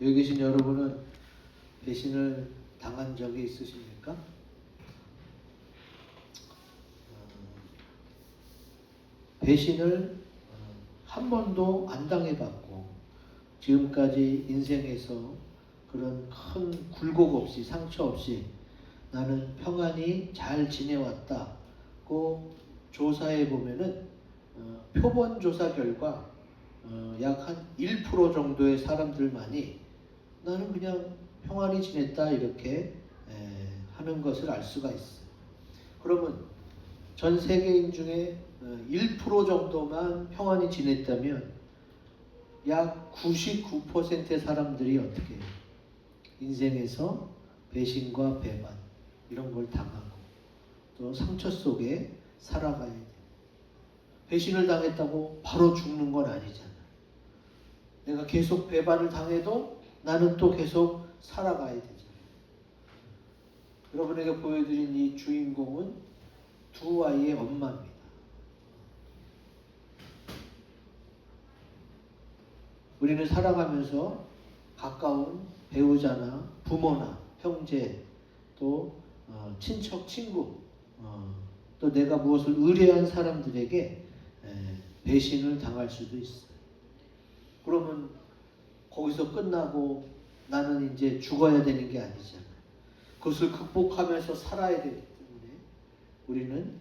여기 계신 여러분은 배신을 당한 적이 있으십니까? 배신을 한 번도 안 당해봤고 지금까지 인생에서 그런 큰 굴곡 없이 상처 없이 나는 평안히 잘 지내왔다고 조사해 보면은 표본 조사 결과 약 한 1% 정도의 사람들만이 나는 그냥 평안히 지냈다 이렇게 하는 것을 알 수가 있어요. 그러면 전 세계인 중에 1% 정도만 평안히 지냈다면 약 99%의 사람들이 어떻게 해요? 인생에서 배신과 배반 이런 걸 당하고 또 상처 속에 살아가야 돼요. 배신을 당했다고 바로 죽는 건 아니잖아요. 내가 계속 배반을 당해도 나는 또 계속 살아가야 되잖아요. 여러분에게 보여드린 이 주인공은 두 아이의 엄마입니다. 우리는 살아가면서 가까운 배우자나 부모나 형제 또 친척, 친구 또 내가 무엇을 의뢰한 사람들에게 배신을 당할 수도 있어요. 그러면 거기서 끝나고 나는 이제 죽어야 되는 게 아니잖아요. 그것을 극복하면서 살아야 되기 때문에 우리는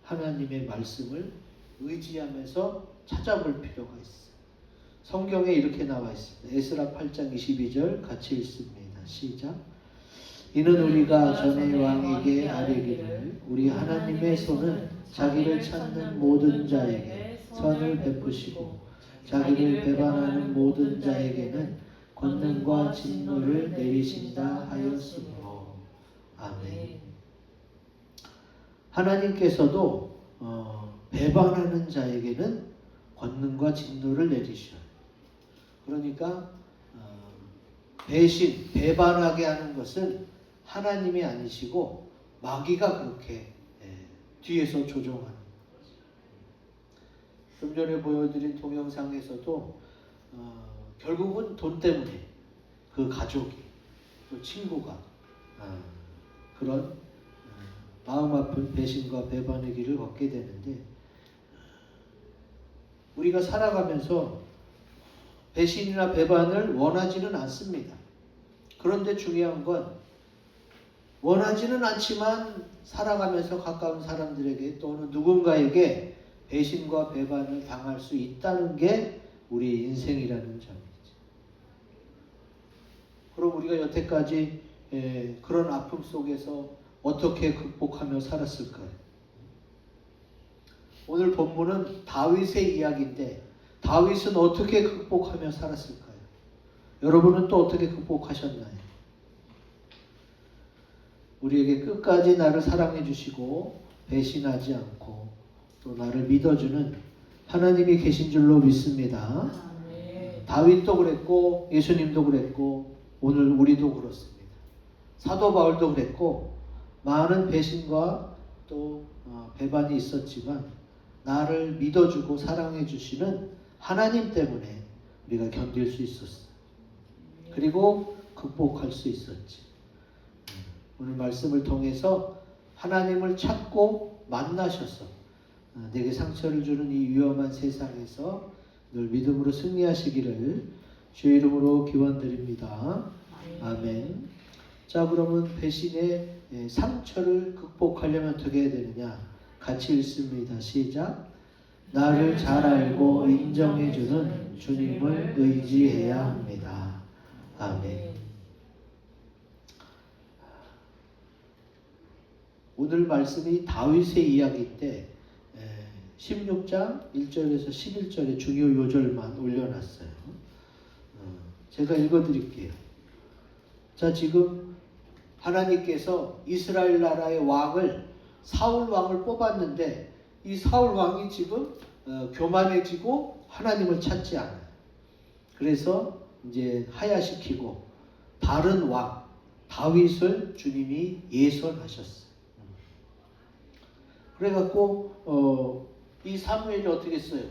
하나님의 말씀을 의지하면서 찾아볼 필요가 있어요. 성경에 이렇게 나와 있습니다. 에스라 8장 22절 같이 읽습니다. 시작. 이는 우리가 전에 왕에게 아뢰기를 우리 하나님의 손은 자기를 찾는 모든 자에게 선을 베푸시고 자기를 배반하는 모든 자에게는 권능과 진노를 내리신다 하였으므로. 아멘. 하나님께서도 배반하는 자에게는 권능과 진노를 내리셔요. 그러니까 배신, 배반하게 하는 것은 하나님이 아니시고 마귀가 그렇게 뒤에서 조종하는 거죠. 좀 전에 보여드린 동영상에서도 결국은 돈 때문에 그 가족이 또 친구가 그런 마음 아픈 배신과 배반의 길을 걷게 되는데 우리가 살아가면서 배신이나 배반을 원하지는 않습니다. 그런데 중요한 건 원하지는 않지만 살아가면서 가까운 사람들에게 또는 누군가에게 배신과 배반을 당할 수 있다는 게 우리 인생이라는 점이죠. 그럼 우리가 여태까지 그런 아픔 속에서 어떻게 극복하며 살았을까요? 오늘 본문은 다윗의 이야기인데 다윗은 어떻게 극복하며 살았을까요? 여러분은 또 어떻게 극복하셨나요? 우리에게 끝까지 나를 사랑해 주시고 배신하지 않고 또 나를 믿어주는 하나님이 계신 줄로 믿습니다. 다윗도 그랬고 예수님도 그랬고 오늘 우리도 그렇습니다. 사도 바울도 그랬고 많은 배신과 또 배반이 있었지만 나를 믿어주고 사랑해 주시는 하나님 때문에 우리가 견딜 수 있었어요. 그리고 극복할 수 있었지. 오늘 말씀을 통해서 하나님을 찾고 만나셔서 내게 상처를 주는 이 위험한 세상에서 늘 믿음으로 승리하시기를 주의 이름으로 기원드립니다. 아멘. 자, 그러면 배신의 상처를 극복하려면 어떻게 해야 되느냐? 같이 읽습니다. 시작. 나를 잘 알고 인정해주는 주님을 의지해야 합니다. 아멘. 오늘 말씀이 다윗의 이야기인데 16장 1절에서 11절의 중요 요절만 올려놨어요. 제가 읽어드릴게요. 자, 지금 하나님께서 이스라엘 나라의 왕을 사울 왕을 뽑았는데 이 사울 왕이 지금 교만해지고 하나님을 찾지 않아요. 그래서 이제 하야시키고 다른 왕 다윗을 주님이 예선하셨어요. 그래갖고 이 사무엘이 어떻게 했어요?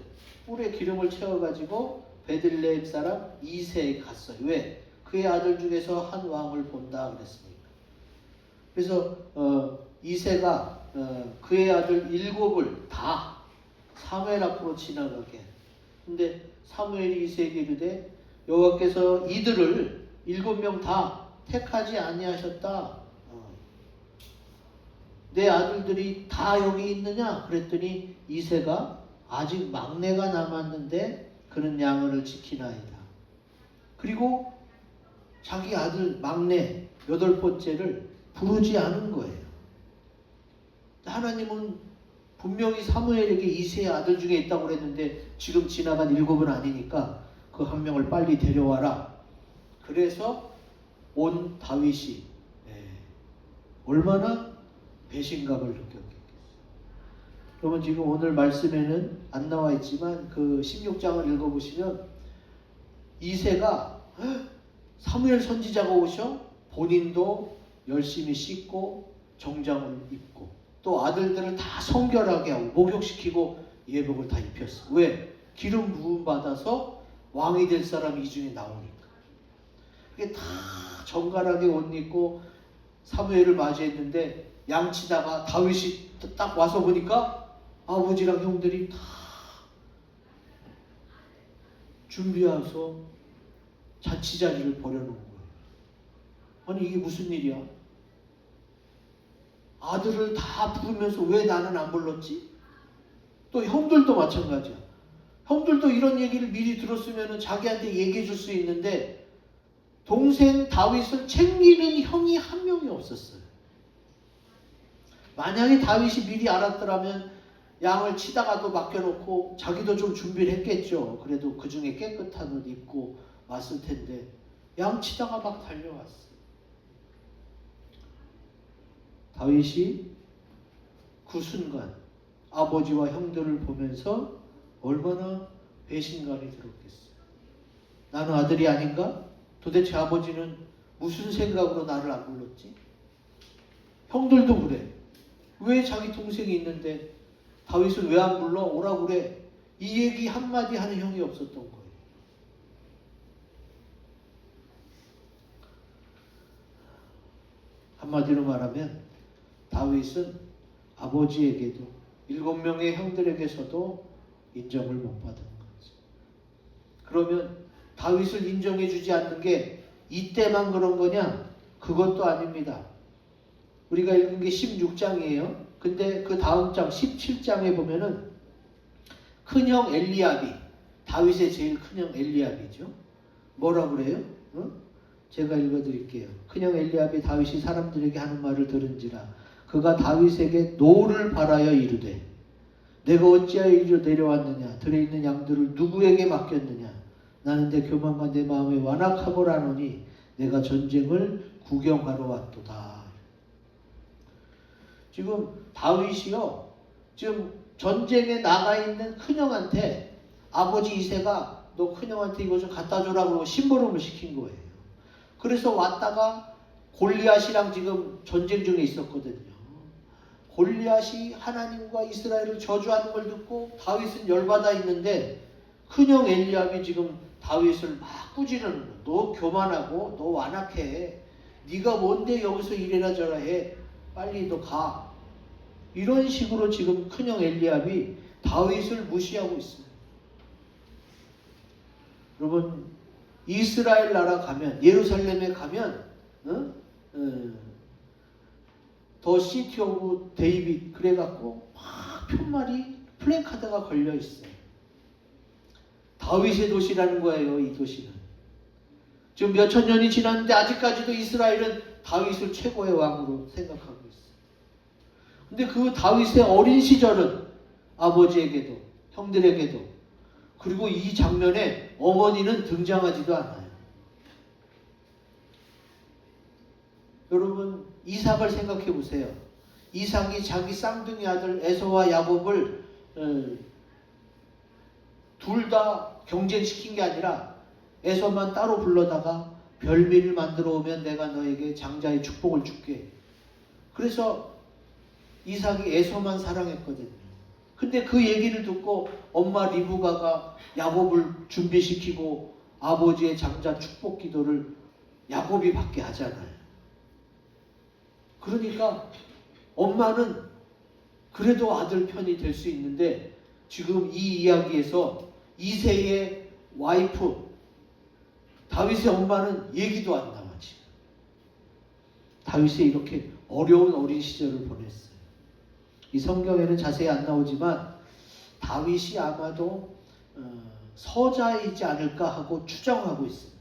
뿔에 기름을 채워가지고 베들레헴 사람 이새에 갔어요. 왜? 그의 아들 중에서 한 왕을 본다 그랬으니까. 그래서 이새가 그의 아들 7을 다 사무엘 앞으로 지나가게. 근데 사무엘이 이새에게 이르되 여호와께서 이들을 7명 다 택하지 아니하셨다. 내 아들들이 다 여기 있느냐? 그랬더니 이새가 아직 막내가 남았는데 그는 양을 지키나이다. 그리고 자기 아들 막내 8번째를 부르지 않은 거예요. 하나님은 분명히 사무엘에게 이새의 아들 중에 있다고 그랬는데 지금 지나간 7은 아니니까 그 한 명을 빨리 데려와라. 그래서 온 다윗이 얼마나 배신감을 느꼈겠어요. 그러면 지금 오늘 말씀에는 안 나와 있지만 그 16장을 읽어보시면 이새가 사무엘 선지자가 오셔 본인도 열심히 씻고 정장을 입고 또 아들들을 다 성결하게 하고 목욕시키고 예복을 다 입혔어. 왜? 기름 부음 받아서 왕이 될 사람이 이 중에 나오니까. 그게 다 정갈하게 옷 입고 사무엘을 맞이했는데 양치다가 다윗이 딱 와서 보니까 아버지랑 형들이 다 준비해서 자취자리를 버려놓은 거예요. 아니 이게 무슨 일이야? 아들을 다 부르면서 왜 나는 안 불렀지? 또 형들도 마찬가지야. 형들도 이런 얘기를 미리 들었으면 자기한테 얘기해 줄 수 있는데 동생 다윗을 챙기는 형이 한 명이 없었어요. 만약에 다윗이 미리 알았더라면 양을 치다가도 맡겨놓고 자기도 좀 준비를 했겠죠. 그래도 그 중에 깨끗한 옷 입고 왔을 텐데 양 치다가 막 달려왔어. 다윗이 그 순간 아버지와 형들을 보면서 얼마나 배신감이 들었겠어요. 나는 아들이 아닌가? 도대체 아버지는 무슨 생각으로 나를 안 불렀지? 형들도 그래. 왜 자기 동생이 있는데 다윗을 왜 안 불러? 오라 그래. 이 얘기 한마디 하는 형이 없었던 거예요. 한마디로 말하면 다윗은 아버지에게도 7명의 형들에게서도 인정을 못 받은 거지. 그러면 다윗을 인정해 주지 않는 게 이때만 그런 거냐? 그것도 아닙니다. 우리가 읽은 게 16장이에요. 근데 그 다음 장 17장에 보면은 큰형 엘리압이 다윗의 제일 큰형 엘리압이죠. 뭐라 그래요? 제가 읽어드릴게요. 큰형 엘리압이 다윗이 사람들에게 하는 말을 들은지라 그가 다윗에게 노를 바라여 이르되 내가 어찌하여 이리로 내려왔느냐? 들에 있는 양들을 누구에게 맡겼느냐? 나는 내 교만과 내 마음에 완악하고라노니 내가 전쟁을 구경하러 왔도다. 지금 다윗이요, 지금 전쟁에 나가 있는 큰형한테 아버지 이새가 너 큰형한테 이거 좀 갖다 주라고 심부름을 시킨 거예요. 그래서 왔다가 골리앗이랑 지금 전쟁 중에 있었거든요. 골리앗이 하나님과 이스라엘을 저주하는 걸 듣고 다윗은 열받아 있는데 큰형 엘리압이 지금 다윗을 막 꾸짖는 거야. 너 교만하고 너 완악해. 네가 뭔데 여기서 이래라 저라 해. 빨리 너 가. 이런 식으로 지금 큰형 엘리압이 다윗을 무시하고 있습니다. 여러분 이스라엘 나라 가면 예루살렘에 가면 더 시티 오브 데이빗 그래갖고 막 편말이 플래카드가 걸려 있어요. 다윗의 도시라는 거예요. 이 도시는 지금 몇천 년이 지났는데 아직까지도 이스라엘은 다윗을 최고의 왕으로 생각하고 있어요. 근데 그 다윗의 어린 시절은 아버지에게도 형들에게도 그리고 이 장면에 어머니는 등장하지도 않아요. 여러분 이삭을 생각해 보세요. 이삭이 자기 쌍둥이 아들 에서와 야곱을 둘 다 경쟁시킨 게 아니라 에서만 따로 불러다가 별미를 만들어 오면 내가 너에게 장자의 축복을 줄게. 그래서 이삭이 에서만 사랑했거든요. 근데 그 얘기를 듣고 엄마 리브가가 야곱을 준비시키고 아버지의 장자 축복 기도를 야곱이 받게 하잖아요. 그러니까 엄마는 그래도 아들 편이 될 수 있는데 지금 이 이야기에서 이새의 와이프 다윗의 엄마는 얘기도 안 나와 지금. 다윗이 이렇게 어려운 어린 시절을 보냈어요. 이 성경에는 자세히 안 나오지만 다윗이 아마도 서자이지 않을까 하고 추정하고 있습니다.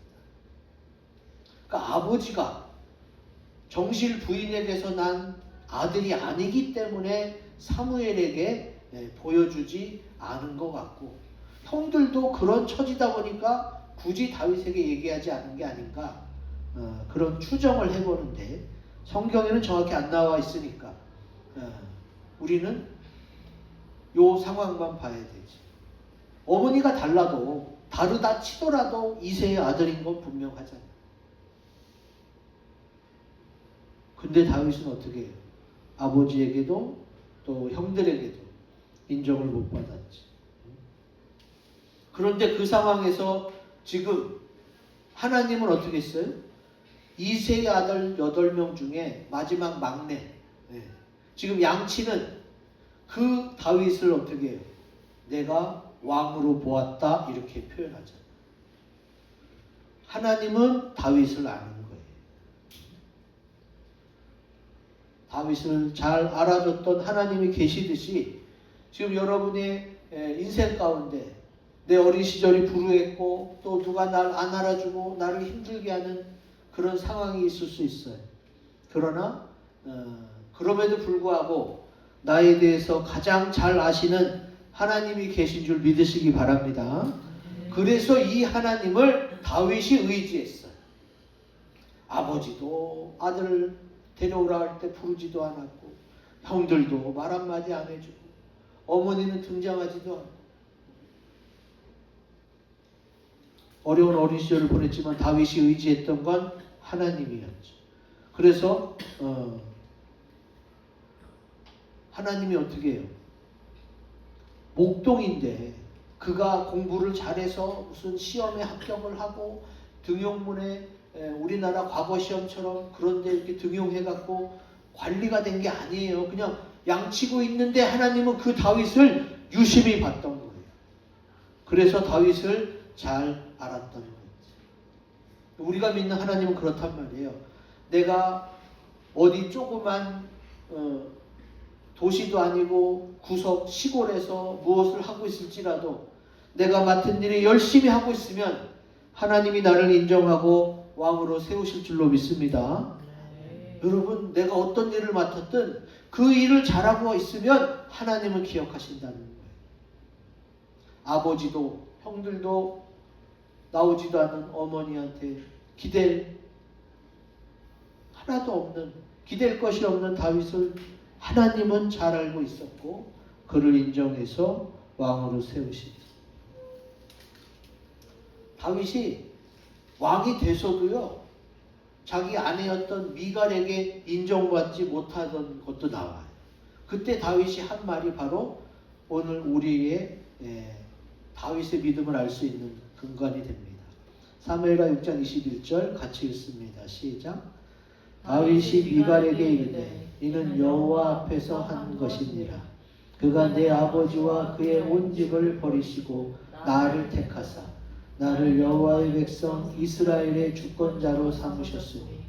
그러니까 아버지가 정실 부인에게서 난 아들이 아니기 때문에 사무엘에게 보여주지 않은 것 같고, 형들도 그런 처지다 보니까 굳이 다윗에게 얘기하지 않은 게 아닌가, 그런 추정을 해보는데 성경에는 정확히 안 나와 있으니까 우리는 요 상황만 봐야 되지. 어머니가 다르다 치더라도 이새의 아들인 건 분명하잖아요. 근데 다윗은 어떻게 해요? 아버지에게도 또 형들에게도 인정을 못 받았지. 그런데 그 상황에서 지금 하나님은 어떻게 했어요? 이새의 아들 8명 중에 마지막 막내, 지금 양치는 그 다윗을 어떻게 해요? 내가 왕으로 보았다 이렇게 표현하잖아요. 하나님은 다윗을 아는 거예요. 다윗을 잘 알아줬던 하나님이 계시듯이 지금 여러분의 인생 가운데 내 어린 시절이 불우했고 또 누가 날 안 알아주고 나를 힘들게 하는 그런 상황이 있을 수 있어요. 그러나 그럼에도 불구하고 나에 대해서 가장 잘 아시는 하나님이 계신 줄 믿으시기 바랍니다. 그래서 이 하나님을 다윗이 의지했어요. 아버지도 아들을 데려오라 할 때 부르지도 않았고, 형들도 말 한마디 안 해주고, 어머니는 등장하지도 않고, 어려운 어린 시절을 보냈지만 다윗이 의지했던 건 하나님이었죠. 그래서 하나님이 어떻게 해요? 목동인데 그가 공부를 잘해서 무슨 시험에 합격을 하고 등용문에 우리나라 과거 시험처럼 그런데 이렇게 등용해갖고 관리가 된 게 아니에요. 그냥 양치고 있는데 하나님은 그 다윗을 유심히 봤던 거예요. 그래서 다윗을 잘 알았던 거예요. 우리가 믿는 하나님은 그렇단 말이에요. 내가 어디 조그만 도시도 아니고 구석 시골에서 무엇을 하고 있을지라도 내가 맡은 일을 열심히 하고 있으면 하나님이 나를 인정하고 왕으로 세우실 줄로 믿습니다. 여러분, 내가 어떤 일을 맡았든 그 일을 잘하고 있으면 하나님은 기억하신다는 거예요. 아버지도 형들도 나오지도 않은 어머니한테 기댈 하나도 없는, 기댈 것이 없는 다윗을 하나님은 잘 알고 있었고 그를 인정해서 왕으로 세우시죠. 다윗이 왕이 돼서도요, 자기 아내였던 미갈에게 인정받지 못하던 것도 나와요. 그때 다윗이 한 말이 바로 오늘 우리의 다윗의 믿음을 알 수 있는 근간이 됩니다. 사무엘하 6장 21절 같이 읽습니다. 시작. 다윗이 미갈에게 이르되 이는 여호와 앞에서 한 것이니라. 그가 내 아버지와 그의 온 집을 버리시고 나를 택하사 나를 여호와의 백성 이스라엘의 주권자로 삼으셨으니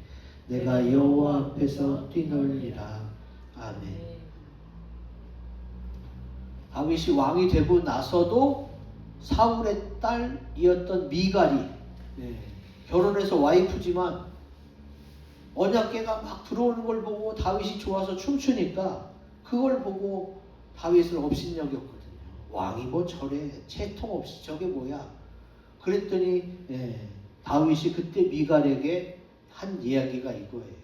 내가 여호와 앞에서 뛰놀리라. 아멘. 다윗이 왕이 되고 나서도 사울의 딸이었던 미갈이 결혼해서 와이프지만 언약궤가 막 들어오는 걸 보고 다윗이 좋아서 춤추니까 그걸 보고 다윗을 업신여겼거든요. 왕이 뭐 저래 채통 없이 저게 뭐야. 그랬더니 다윗이 그때 미갈에게 한 이야기가 이거예요.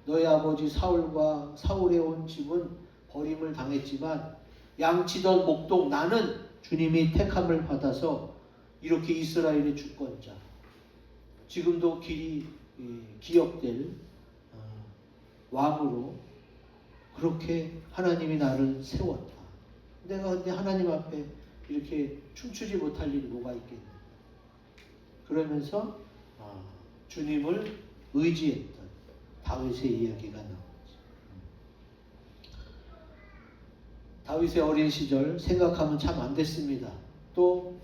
너희 아버지 사울과 사울의 온 집은 버림을 당했지만 양치던 목동 나는 주님이 택함을 받아서 이렇게 이스라엘의 주권자, 지금도 기억될 왕으로 그렇게 하나님이 나를 세웠다. 내가 근데 하나님 앞에 이렇게 춤추지 못할 일이 뭐가 있겠냐. 그러면서 주님을 의지했던 다윗의 이야기가 나오죠. 다윗의 어린 시절 생각하면 참 안 됐습니다. 또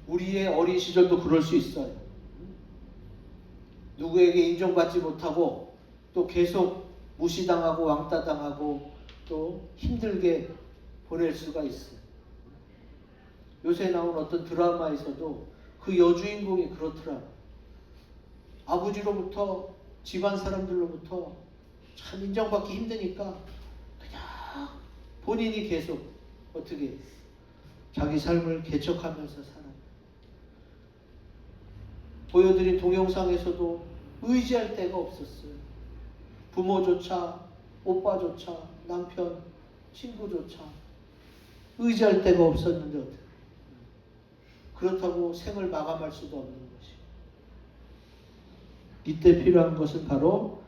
우리의 어린 시절도 그럴 수 있어요. 누구에게 인정받지 못하고 또 계속 무시당하고 왕따당하고 또 힘들게 보낼 수가 있어요. 요새 나온 어떤 드라마에서도 그 여주인공이 그렇더라고요. 아버지로부터 집안 사람들로부터 참 인정받기 힘드니까 그냥 본인이 계속 어떻게 자기 삶을 개척하면서 살아요. 보여드린 동영상에서도 의지할 데가 없었어요. 부모조차, 오빠조차, 남편, 친구조차 의지할 데가 없었는데 어떻게? 그렇다고 생을 마감할 수도 없는 것이. 이때 필요한 것은 바로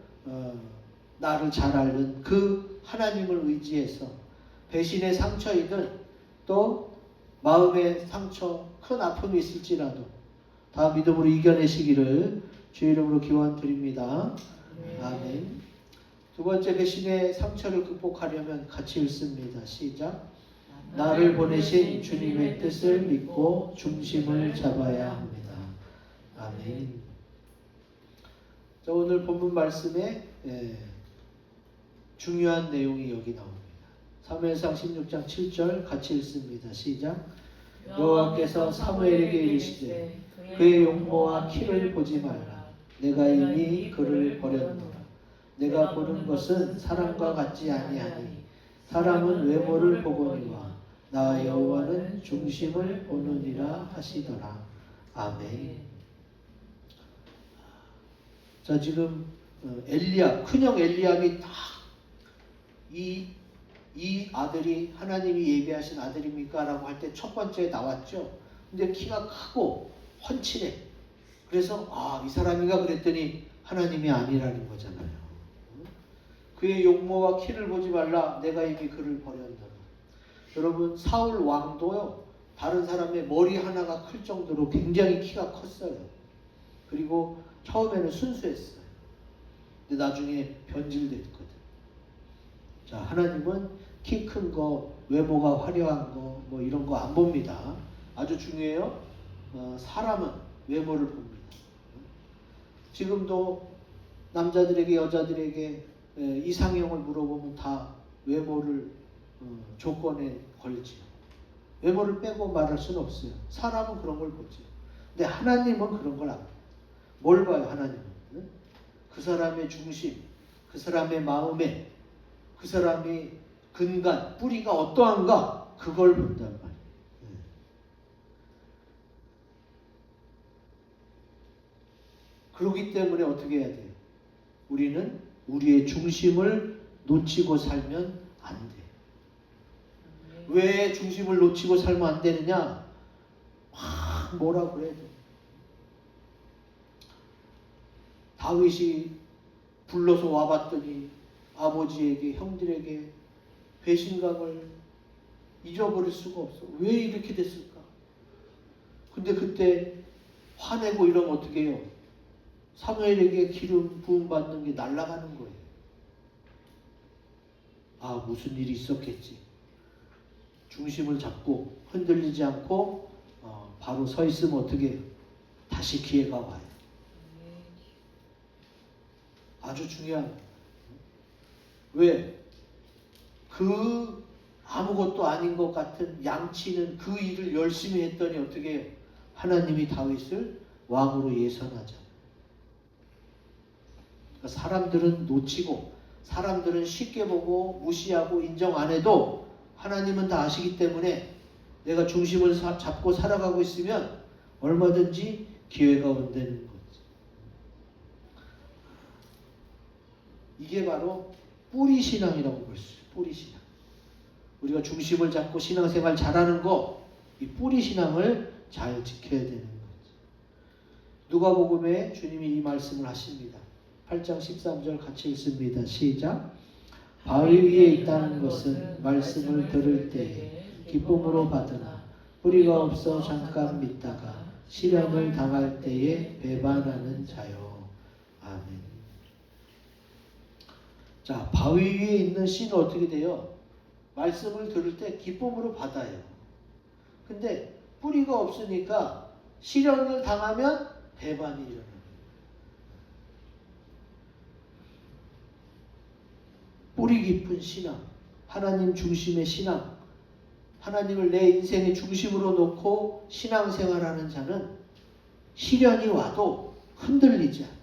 나를 잘 알는 그 하나님을 의지해서 배신의 상처이든 또 마음의 상처, 큰 아픔이 있을지라도 다 믿음으로 이겨내시기를 주의 이름으로 기원드립니다. 아멘. 두 번째, 배신의 상처를 극복하려면 같이 읽습니다. 시작. 나를 보내신 주님의 뜻을 믿고 중심을 잡아야 합니다. 아멘. 자, 오늘 본문 말씀에 중요한 내용이 여기 나옵니다. 사무엘상 16장 7절 같이 읽습니다. 시작. 여호와께서 사무엘에게 이르시되 그의 용모와 키를 보지 말라. 내가 이미 그를 버렸노라. 내가 보는 것은 사람과 같지 아니하니 사람은 외모를 보거니와 나 여호와는 중심을 보느니라 하시더라. 아멘. 자, 지금 엘리압, 큰형 엘리압이 다 이 아들이 하나님이 예비하신 아들입니까? 라고 할 때 첫 번째 나왔죠. 근데 키가 크고 훤칠해. 그래서 이 사람인가 그랬더니 하나님이 아니라는 거잖아요. 그의 용모와 키를 보지 말라. 내가 이미 그를 버렸노라. 여러분, 사울 왕도요, 다른 사람의 머리 하나가 클 정도로 굉장히 키가 컸어요. 그리고 처음에는 순수했어요. 근데 나중에 변질됐거든. 자, 하나님은 키 큰 거, 외모가 화려한 거, 뭐 이런 거 안 봅니다. 아주 중요해요. 사람은 외모를 봅니다. 지금도 남자들에게 여자들에게 이상형을 물어보면 다 외모를 조건에 걸지요. 외모를 빼고 말할 수는 없어요. 사람은 그런 걸 보죠. 근데 하나님은 그런 걸 안 봐요. 뭘 봐요, 하나님은? 그 사람의 중심, 그 사람의 마음에, 그 사람이 근간, 뿌리가 어떠한가? 그걸 본단 말이에요. 그렇기 때문에 어떻게 해야 돼요? 우리는 우리의 중심을 놓치고 살면 안 돼요. 왜 중심을 놓치고 살면 안 되느냐? 뭐라 그래도 다윗이 불러서 와봤더니 아버지에게, 형들에게 배신감을 잊어버릴 수가 없어. 왜 이렇게 됐을까? 근데 그때 화내고 이러면 어떻게 해요? 사무엘에게 기름 부음 받는 게 날아가는 거예요. 무슨 일이 있었겠지. 중심을 잡고 흔들리지 않고 바로 서 있으면 어떻게 해요? 다시 기회가 와요. 아주 중요한. 왜? 그 아무것도 아닌 것 같은 양치는 그 일을 열심히 했더니 어떻게 해요? 하나님이 다윗을 왕으로 예선하자. 그러니까 사람들은 놓치고 사람들은 쉽게 보고 무시하고 인정 안 해도 하나님은 다 아시기 때문에 내가 중심을 잡고 살아가고 있으면 얼마든지 기회가 온다는 거지. 이게 바로 뿌리신앙이라고 볼 수 있어요. 뿌리신앙. 우리가 중심을 잡고 신앙생활 잘하는 거, 이 뿌리신앙을 잘 지켜야 되는 거지. 누가복음에 주님이 이 말씀을 하십니다. 8장 13절 같이 읽습니다. 시작. 바위 위에 있다는 것은 말씀을 들을 때에 기쁨으로 받으나 뿌리가 없어 잠깐 믿다가 시련을 당할 때에 배반하는 자요. 아멘. 자, 바위 위에 있는 씨는 어떻게 돼요? 말씀을 들을 때 기쁨으로 받아요. 근데 뿌리가 없으니까 시련을 당하면 배반이 일어나요. 뿌리 깊은 신앙, 하나님 중심의 신앙, 하나님을 내 인생의 중심으로 놓고 신앙생활하는 자는 시련이 와도 흔들리지 않아요.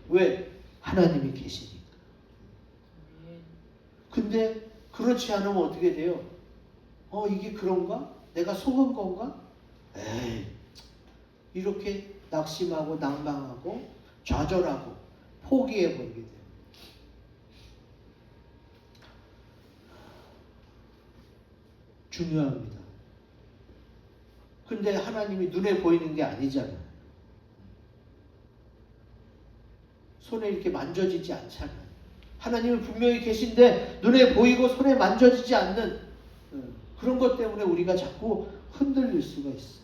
왜? 하나님이 계시니까. 근데 그렇지 않으면 어떻게 돼요? 이게 그런가? 내가 속은 건가? 에이, 이렇게 낙심하고 낭망하고 좌절하고 포기해버리게 돼요. 중요합니다. 근데 하나님이 눈에 보이는 게 아니잖아요. 손에 이렇게 만져지지 않잖아요. 하나님은 분명히 계신데 눈에 보이고 손에 만져지지 않는 그런 것 때문에 우리가 자꾸 흔들릴 수가 있어요.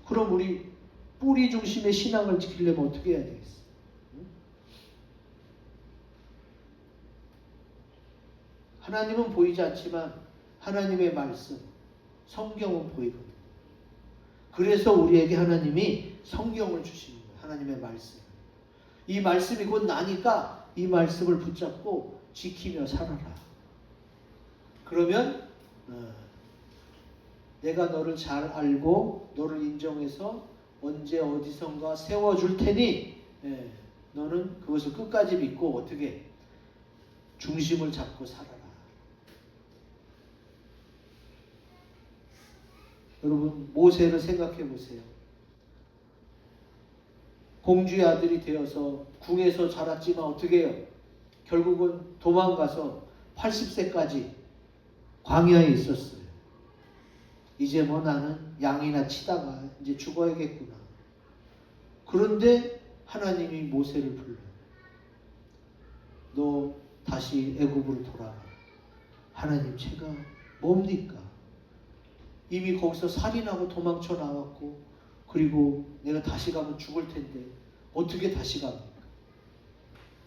그럼 우리 뿌리 중심의 신앙을 지키려면 어떻게 해야 되겠어요? 하나님은 보이지 않지만 하나님의 말씀, 성경은 보이거든요. 그래서 우리에게 하나님이 성경을 주시는 거예요. 하나님의 말씀. 이 말씀이 곧 나니까 이 말씀을 붙잡고 지키며 살아라. 그러면 내가 너를 잘 알고 너를 인정해서 언제 어디선가 세워줄 테니 너는 그것을 끝까지 믿고 어떻게 중심을 잡고 살아라. 여러분 모세를 생각해 보세요. 공주의 아들이 되어서 궁에서 자랐지만 어떻게 해요? 결국은 도망가서 80세까지 광야에 있었어요. 이제 뭐 나는 양이나 치다가 이제 죽어야겠구나. 그런데 하나님이 모세를 불러요. 너 다시 애굽으로 돌아가. 하나님 제가 뭡니까? 이미 거기서 살인하고 도망쳐 나왔고 그리고 내가 다시 가면 죽을 텐데 어떻게 다시 갑니까?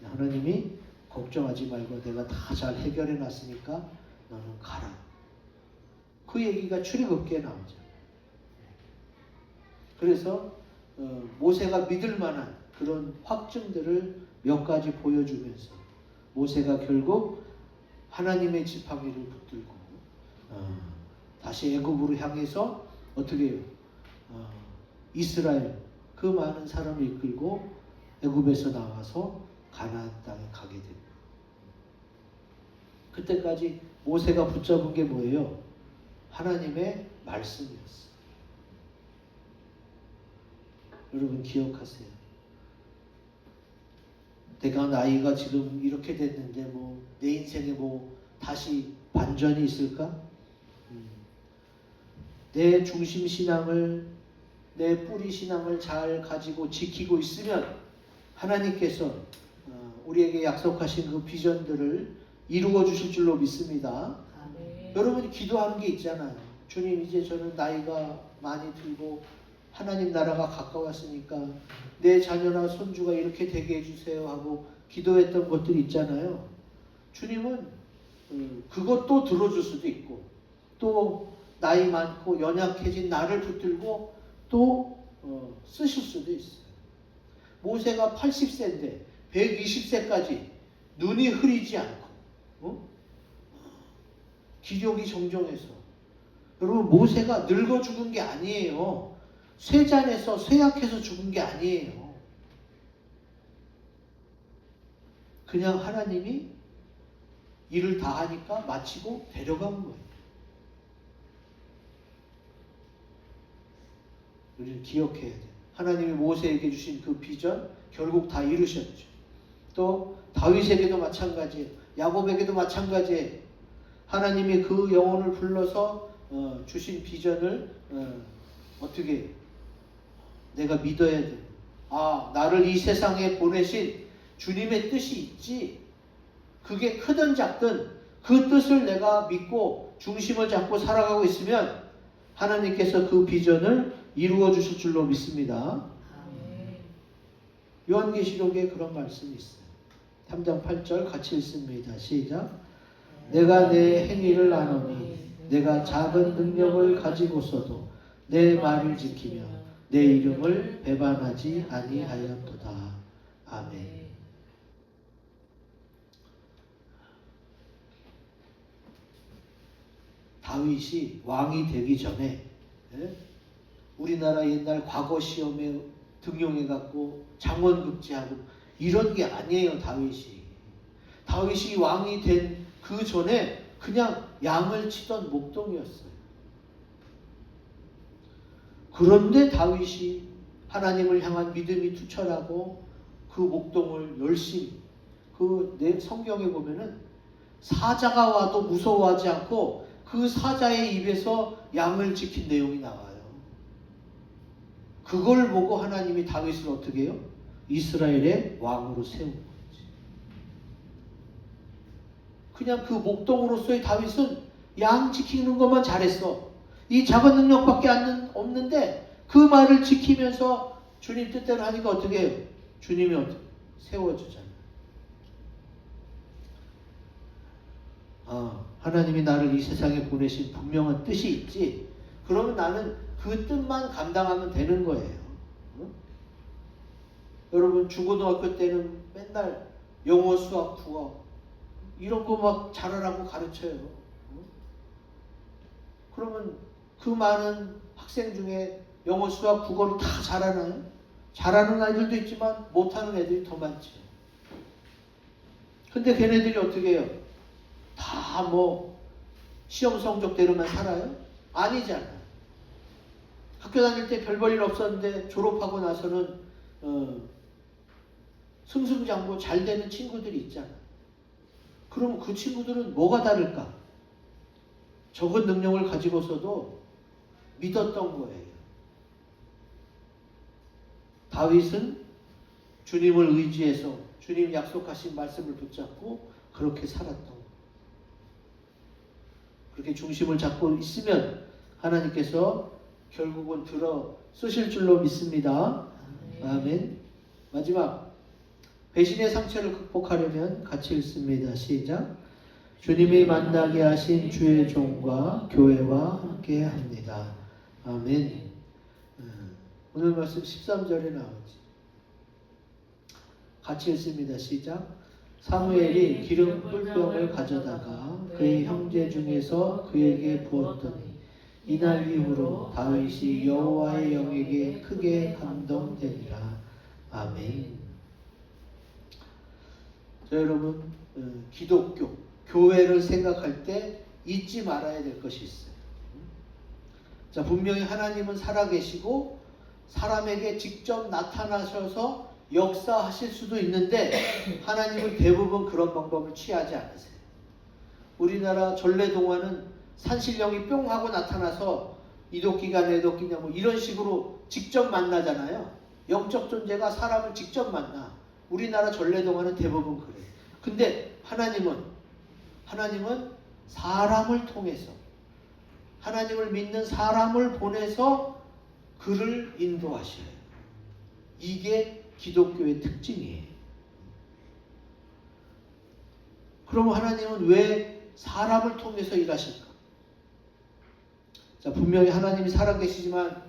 하나님이 걱정하지 말고 내가 다 잘 해결해 놨으니까 너는 가라. 그 얘기가 출애굽기에 나오죠. 그래서 모세가 믿을 만한 그런 확증들을 몇 가지 보여주면서 모세가 결국 하나님의 지팡이를 붙들고 다시 애굽으로 향해서 어떻게 해요? 이스라엘 그 많은 사람을 이끌고 애굽에서 나와서 가나안 땅에 가게 됩니다. 그때까지 모세가 붙잡은 게 뭐예요? 하나님의 말씀이었어요. 여러분 기억하세요. 내가 나이가 지금 이렇게 됐는데 뭐 내 인생에 뭐 다시 반전이 있을까? 내 중심 신앙을 내 뿌리 신앙을 잘 가지고 지키고 있으면 하나님께서 우리에게 약속하신 그 비전들을 이루어 주실 줄로 믿습니다. 여러분이 기도하는 게 있잖아요. 주님 이제 저는 나이가 많이 들고 하나님 나라가 가까웠으니까 내 자녀나 손주가 이렇게 되게 해주세요 하고 기도했던 것들이 있잖아요. 주님은 그것도 들어줄 수도 있고 또 나이 많고 연약해진 나를 붙들고 또 쓰실 수도 있어요. 모세가 80세인데 120세까지 눈이 흐리지 않고 기력이 정정해서 여러분 모세가 늙어 죽은 게 아니에요. 쇠잔에서 쇠약해서 죽은 게 아니에요. 그냥 하나님이 일을 다 하니까 마치고 데려간 거예요. 우리는 기억해야 돼요. 하나님이 모세에게 주신 그 비전 결국 다 이루셨죠. 또 다윗에게도 마찬가지예요. 야곱에게도 마찬가지예요. 하나님이 그 영혼을 불러서 주신 비전을 어떻게 내가 믿어야 돼요. 나를 이 세상에 보내신 주님의 뜻이 있지. 그게 크든 작든 그 뜻을 내가 믿고 중심을 잡고 살아가고 있으면 하나님께서 그 비전을 이루어 주실 줄로 믿습니다. 요한계시록에 그런 말씀이 있어요. 3장 8절 같이 읽습니다. 시작. 내가 내 행위를 아노니 내가 작은 능력을 가지고서도 내 말을 지키며 내 이름을 배반하지 아니하였도다. 아멘. 다윗이 왕이 되기 전에 우리나라 옛날 과거 시험에 등용해갖고 장원급제하고 이런 게 아니에요. 다윗이 왕이 된 그 전에 그냥 양을 치던 목동이었어요. 그런데 다윗이 하나님을 향한 믿음이 투철하고 그 목동을 열심히 내 성경에 보면은 사자가 와도 무서워하지 않고 그 사자의 입에서 양을 지킨 내용이 나와요. 그걸 보고 하나님이 다윗을 어떻게 해요? 이스라엘의 왕으로 세운 거지. 그냥 그 목동으로서의 다윗은 양 지키는 것만 잘했어. 이 작은 능력밖에 없는데 그 말을 지키면서 주님 뜻대로 하니까 어떻게 해요? 주님이 세워주잖아요. 하나님이 나를 이 세상에 보내신 분명한 뜻이 있지. 그러면 나는 그 뜻만 감당하면 되는 거예요. 여러분 중고등학교 때는 맨날 영어, 수학, 국어 이런 거 막 잘하라고 가르쳐요. 그러면 그 많은 학생 중에 영어, 수학, 국어를 다 잘하나요? 잘하는 아이들도 있지만 못하는 애들이 더 많죠. 근데 걔네들이 어떻게 해요? 다 시험 성적대로만 살아요? 아니잖아요. 학교 다닐 때 별 볼 일 없었는데 졸업하고 나서는 승승장구 잘 되는 친구들이 있잖아요. 그럼 그 친구들은 뭐가 다를까? 적은 능력을 가지고서도 믿었던 거예요. 다윗은 주님을 의지해서 주님 약속하신 말씀을 붙잡고 그렇게 살았던 거예요. 그렇게 중심을 잡고 있으면 하나님께서 결국은 들어 쓰실 줄로 믿습니다. 아멘. 마지막 배신의 상처를 극복하려면 같이 읽습니다. 시작. 주님이 만나게 하신 주의 종과 교회와 함께 합니다. 아멘. 오늘 말씀 13절에 나오지. 같이 읽습니다. 시작. 사무엘이 기름 뿔병을 가져다가 그의 형제 중에서 그에게 부었더니 이날 이후로 다윗이 여호와의 영에게 크게 감동되니라. 아멘. 자, 여러분, 기독교, 교회를 생각할 때 잊지 말아야 될 것이 있어요. 자, 분명히 하나님은 살아계시고 사람에게 직접 나타나셔서 역사하실 수도 있는데 하나님은 대부분 그런 방법을 취하지 않으세요. 우리나라 전래동화는 산신령이 뿅 하고 나타나서 이도끼가 내도끼냐 이런 식으로 직접 만나잖아요. 영적 존재가 사람을 직접 만나. 우리나라 전래동화는 대부분 그래요. 근데 하나님은 사람을 통해서 하나님을 믿는 사람을 보내서 그를 인도하셔요. 이게 기독교의 특징이에요. 그럼 하나님은 왜 사람을 통해서 일하실까? 자, 분명히 하나님이 살아계시지만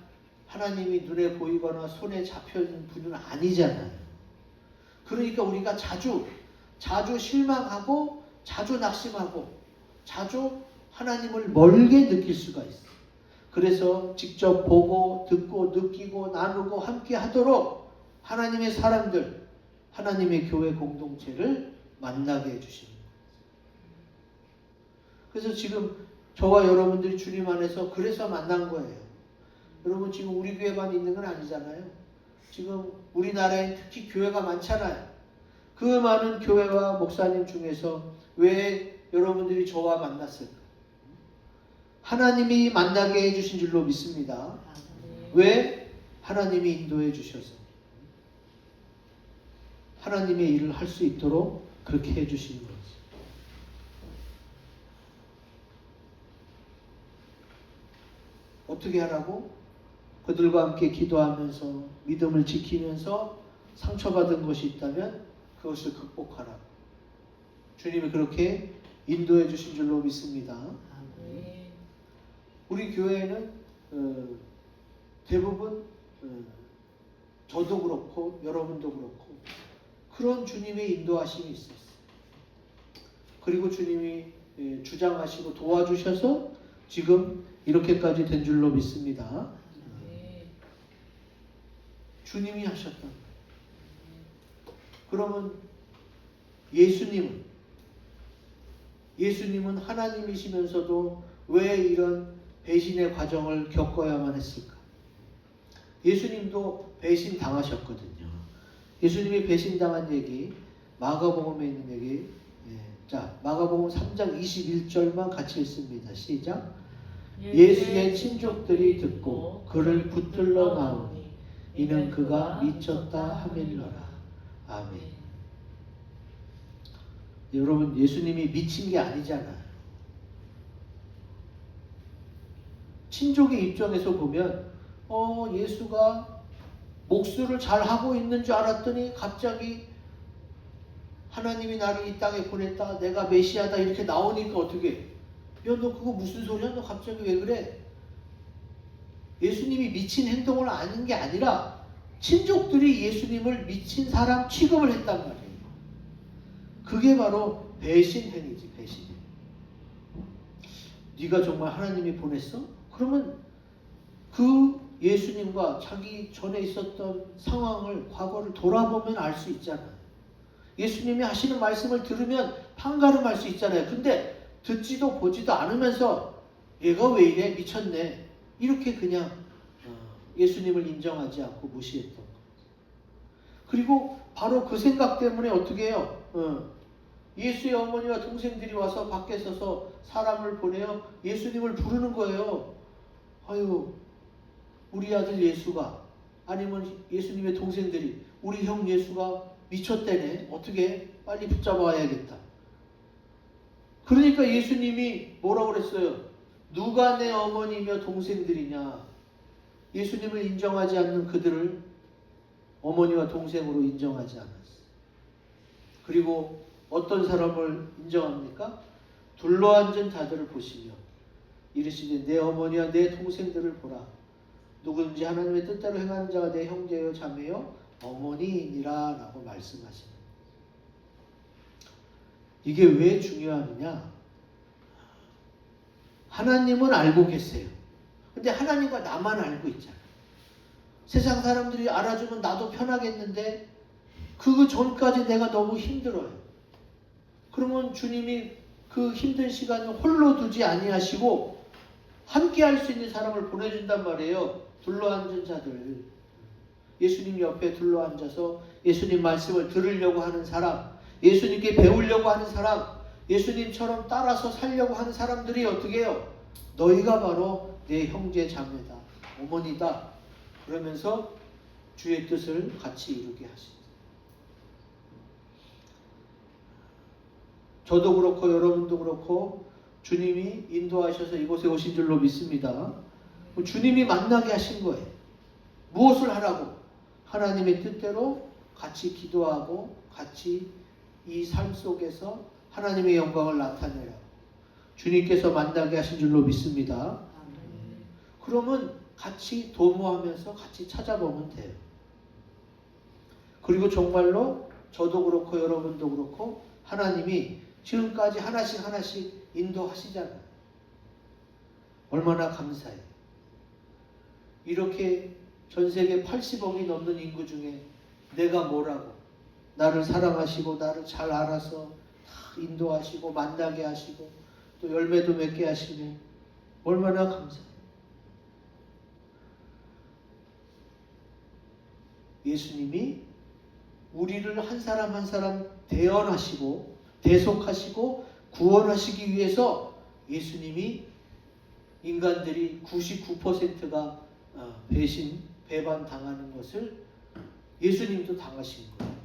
하나님이 눈에 보이거나 손에 잡혀있는 분은 아니잖아요. 그러니까 우리가 자주 실망하고 자주 낙심하고 자주 하나님을 멀게 느낄 수가 있어요. 그래서 직접 보고 듣고 느끼고 나누고 함께 하도록 하나님의 사람들, 하나님의 교회 공동체를 만나게 해주십니다. 그래서 지금 저와 여러분들이 주님 안에서 그래서 만난 거예요. 여러분 지금 우리 교회만 있는 건 아니잖아요. 지금 우리나라에 특히 교회가 많잖아요. 그 많은 교회와 목사님 중에서 왜 여러분들이 저와 만났을까? 하나님이 만나게 해주신 줄로 믿습니다. 왜? 하나님이 인도해 주셔서 하나님의 일을 할 수 있도록 그렇게 해주신 거지. 어떻게 하라고? 그들과 함께 기도하면서 믿음을 지키면서 상처받은 것이 있다면 그것을 극복하라고. 주님이 그렇게 인도해 주신 줄로 믿습니다. 우리 교회는 대부분 저도 그렇고 여러분도 그렇고 그런 주님의 인도하심이 있었어요. 그리고 주님이 주장하시고 도와주셔서 지금 이렇게까지 된 줄로 믿습니다. 주님이 하셨던 거예요. 그러면 예수님은 하나님이시면서도 왜 이런 배신의 과정을 겪어야만 했을까? 예수님도 배신 당하셨거든요. 예수님이 배신당한 얘기 마가복음에 있는 얘기. 자, 마가복음 3장 21절만 같이 읽습니다. 시작. 예수의 친족들이 듣고 그를 붙들러 나오니 이는 그가 미쳤다 하밀러라. 아멘. 여러분, 예수님이 미친 게 아니잖아요. 친족의 입장에서 보면 예수가 목수를 잘 하고 있는 줄 알았더니 갑자기 하나님이 나를 이 땅에 보냈다, 내가 메시아다 이렇게 나오니까 어떻게? 야, 너 그거 무슨 소리야? 너 갑자기 왜 그래? 예수님이 미친 행동을 아는 게 아니라 친족들이 예수님을 미친 사람 취급을 했단 말이에요. 그게 바로 배신 행위지, 배신 행위. 네가 정말 하나님이 보냈어? 그러면 그 예수님과 자기 전에 있었던 상황을, 과거를 돌아보면 알 수 있잖아요. 예수님이 하시는 말씀을 들으면 판가름할 수 있잖아요. 근데 듣지도 보지도 않으면서 얘가 왜 이래? 미쳤네. 이렇게 그냥 예수님을 인정하지 않고 무시했던 거예요. 그리고 바로 그 생각 때문에 어떻게 해요? 예수의 어머니와 동생들이 와서 밖에 서서 사람을 보내어 예수님을 부르는 거예요. 아유, 우리 아들 예수가, 아니면 예수님의 동생들이 우리 형 예수가 미쳤대네. 어떻게? 빨리 붙잡아야겠다. 그러니까 예수님이 뭐라고 그랬어요? 누가 내 어머니며 동생들이냐? 예수님을 인정하지 않는 그들을 어머니와 동생으로 인정하지 않았어요. 그리고 어떤 사람을 인정합니까? 둘러앉은 자들을 보시며 이르시되 내 어머니와 내 동생들을 보라. 누구든지 하나님의 뜻대로 행하는 자가 내 형제요 자매요 어머니이니라 라고 말씀하시는. 이게 왜 중요하느냐? 하나님은 알고 계세요. 근데 하나님과 나만 알고 있잖아요. 세상 사람들이 알아주면 나도 편하겠는데 그 전까지 내가 너무 힘들어요. 그러면 주님이 그 힘든 시간을 홀로 두지 아니하시고 함께 할 수 있는 사람을 보내준단 말이에요. 둘러앉은 자들. 예수님 옆에 둘러앉아서 예수님 말씀을 들으려고 하는 사람, 예수님께 배우려고 하는 사람, 예수님처럼 따라서 살려고 하는 사람들이 어떻게 해요? 너희가 바로 내 형제 자매다, 어머니다. 그러면서 주의 뜻을 같이 이루게 하신다. 저도 그렇고 여러분도 그렇고 주님이 인도하셔서 이곳에 오신 줄로 믿습니다. 주님이 만나게 하신 거예요. 무엇을 하라고? 하나님의 뜻대로 같이 기도하고 같이 이 삶 속에서 하나님의 영광을 나타내라고 주님께서 만나게 하신 줄로 믿습니다. 그러면 같이 도모하면서 같이 찾아보면 돼요. 그리고 정말로 저도 그렇고 여러분도 그렇고 하나님이 지금까지 하나씩 인도하시잖아요. 얼마나 감사해요. 이렇게 전 세계 80억이 넘는 인구 중에 내가 뭐라고 나를 사랑하시고 나를 잘 알아서 다 인도하시고 만나게 하시고 또 열매도 맺게 하시고 얼마나 감사해요. 예수님이 우리를 한 사람 한 사람 대언하시고 대속하시고 구원하시기 위해서 예수님이 인간들이 99%가 배반 당하는 것을 예수님도 당하신 거예요.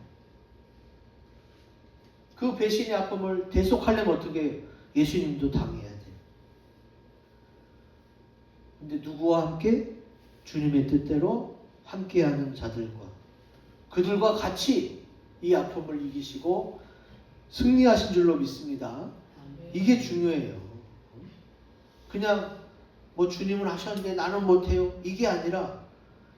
그 배신의 아픔을 대속하려면 어떻게 해요? 예수님도 당해야 돼요. 근데 누구와 함께? 주님의 뜻대로 함께하는 자들과 그들과 같이 이 아픔을 이기시고 승리하신 줄로 믿습니다. 이게 중요해요. 그냥 뭐 주님은 하셨는데 나는 못해요. 이게 아니라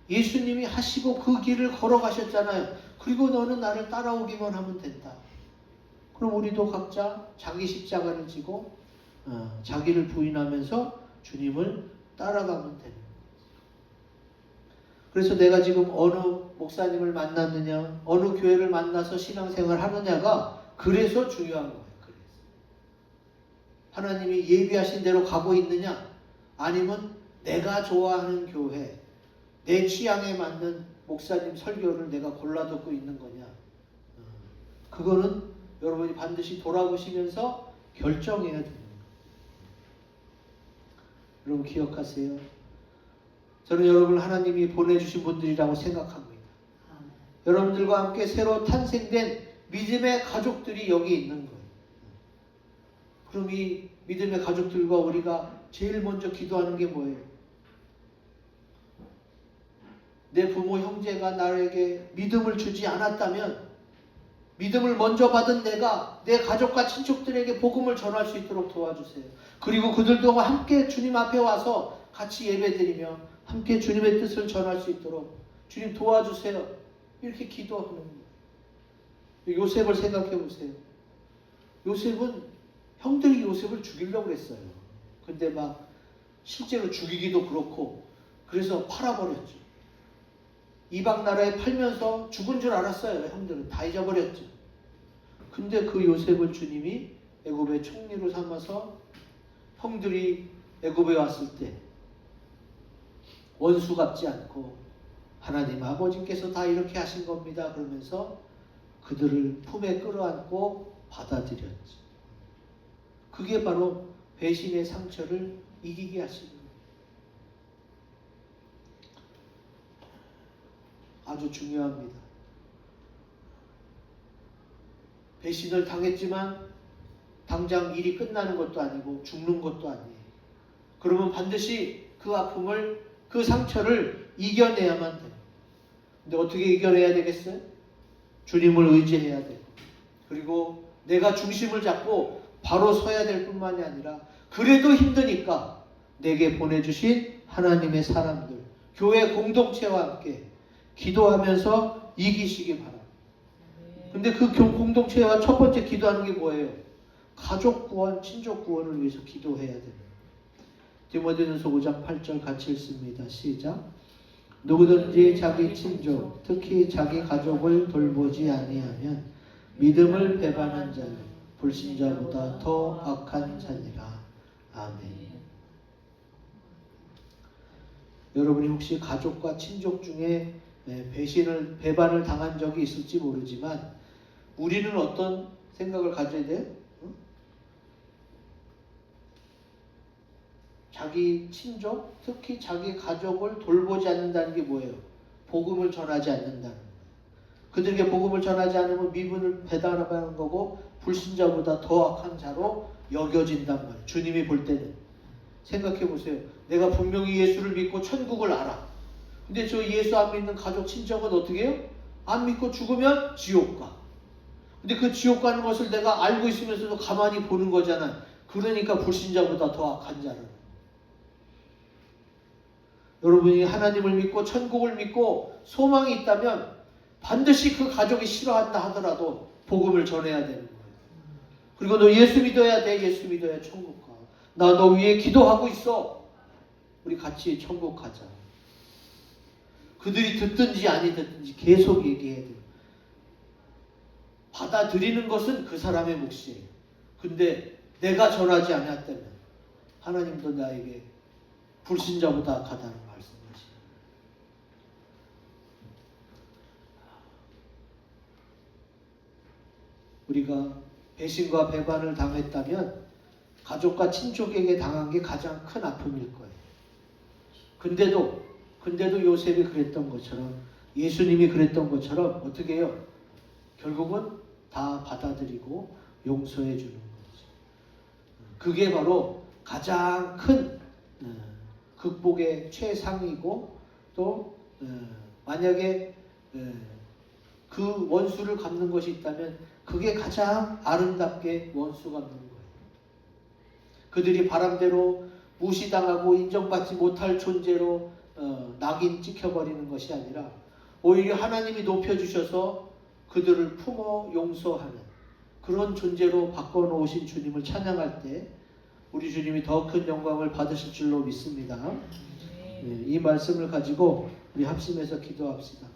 예수님이 하시고 그 길을 걸어가셨잖아요. 그리고 너는 나를 따라오기만 하면 된다. 그럼 우리도 각자 자기 십자가를 지고 자기를 부인하면서 주님을 따라가면 되는 거예요. 그래서 내가 지금 어느 목사님을 만났느냐, 어느 교회를 만나서 신앙생활 하느냐가 그래서 중요한 거예요. 그래서 하나님이 예비하신 대로 가고 있느냐, 아니면 내가 좋아하는 교회, 내 취향에 맞는 목사님 설교를 내가 골라 듣고 있는 거냐. 그거는 여러분이 반드시 돌아보시면서 결정해야 됩니다. 여러분 기억하세요. 저는 여러분을 하나님이 보내주신 분들이라고 생각합니다. 여러분들과 함께 새로 탄생된 믿음의 가족들이 여기 있는 거예요. 그럼 이 믿음의 가족들과 우리가 제일 먼저 기도하는 게 뭐예요? 내 부모 형제가 나에게 믿음을 주지 않았다면 믿음을 먼저 받은 내가 내 가족과 친척들에게 복음을 전할 수 있도록 도와주세요. 그리고 그들도 함께 주님 앞에 와서 같이 예배드리며 함께 주님의 뜻을 전할 수 있도록 주님 도와주세요. 이렇게 기도하는 거예요. 요셉을 생각해 보세요. 요셉은 형들이 요셉을 죽이려고 했어요. 근데 막 실제로 죽이기도 그렇고 그래서 팔아버렸죠. 이방 나라에 팔면서 죽은 줄 알았어요. 형들은 다 잊어버렸죠. 근데 그 요셉을 주님이 애굽의 총리로 삼아서 형들이 애굽에 왔을 때 원수 같지 않고 하나님 아버지께서 다 이렇게 하신 겁니다. 그러면서 그들을 품에 끌어안고 받아들였죠. 그게 바로 배신의 상처를 이기게 하시는 거예요. 아주 중요합니다. 배신을 당했지만 당장 일이 끝나는 것도 아니고 죽는 것도 아니에요. 그러면 반드시 그 아픔을, 그 상처를 이겨내야만 돼요. 근데 어떻게 이겨내야 되겠어요? 주님을 의지해야 돼요. 그리고 내가 중심을 잡고 바로 서야 될 뿐만이 아니라 그래도 힘드니까 내게 보내주신 하나님의 사람들, 교회 공동체와 함께 기도하면서 이기시기 바랍니다. 근데 그 공동체와 첫 번째 기도하는 게 뭐예요? 가족 구원, 친족 구원을 위해서 기도해야 됩니다. 디모데전서 5장 8절 같이 읽습니다. 시작. 누구든지 자기 친족, 특히 자기 가족을 돌보지 아니하면 믿음을 배반한 자는 불신자보다 더 악한 자니라. 아멘. 여러분이 혹시 가족과 친족 중에 배반을 당한 적이 있을지 모르지만 우리는 어떤 생각을 가져야 돼요? 자기 친족, 특히 자기 가족을 돌보지 않는다는 게 뭐예요? 복음을 전하지 않는다는 거예요. 그들에게 복음을 전하지 않으면 미분을 배반하는 거고 불신자보다 더 악한 자로 여겨진단 말이에요. 주님이 볼 때는. 생각해 보세요. 내가 분명히 예수를 믿고 천국을 알아. 근데 저 예수 안 믿는 가족 친척은 어떻게 해요? 안 믿고 죽으면 지옥 가. 근데 그 지옥 가는 것을 내가 알고 있으면서도 가만히 보는 거잖아요. 그러니까 불신자보다 더 악한 자를. 여러분이 하나님을 믿고 천국을 믿고 소망이 있다면 반드시 그 가족이 싫어한다 하더라도 복음을 전해야 되는 거예요. 그리고 너 예수 믿어야 돼. 예수 믿어야 천국 가. 나 너 위해 기도하고 있어. 우리 같이 천국 가자. 그들이 듣든지 아니 듣든지 계속 얘기해야 돼요. 받아들이는 것은 그 사람의 몫이에요. 근데 내가 전하지 않았다면 하나님도 나에게 불신자보다 악하다는 말씀이시죠. 우리가 배신과 배반을 당했다면 가족과 친족에게 당한 게 가장 큰 아픔일 거예요. 근데도 요셉이 그랬던 것처럼 예수님이 그랬던 것처럼 어떻게 해요? 결국은 다 받아들이고 용서해 주는 거죠. 그게 바로 가장 큰 극복의 최상이고 또 만약에 그 원수를 갚는 것이 있다면 그게 가장 아름답게 원수 갚는 거예요. 그들이 바람대로 무시당하고 인정받지 못할 존재로 낙인 찍혀버리는 것이 아니라 오히려 하나님이 높여주셔서 그들을 품어 용서하는 그런 존재로 바꿔놓으신 주님을 찬양할 때 우리 주님이 더 큰 영광을 받으실 줄로 믿습니다. 이 말씀을 가지고 우리 합심해서 기도합시다.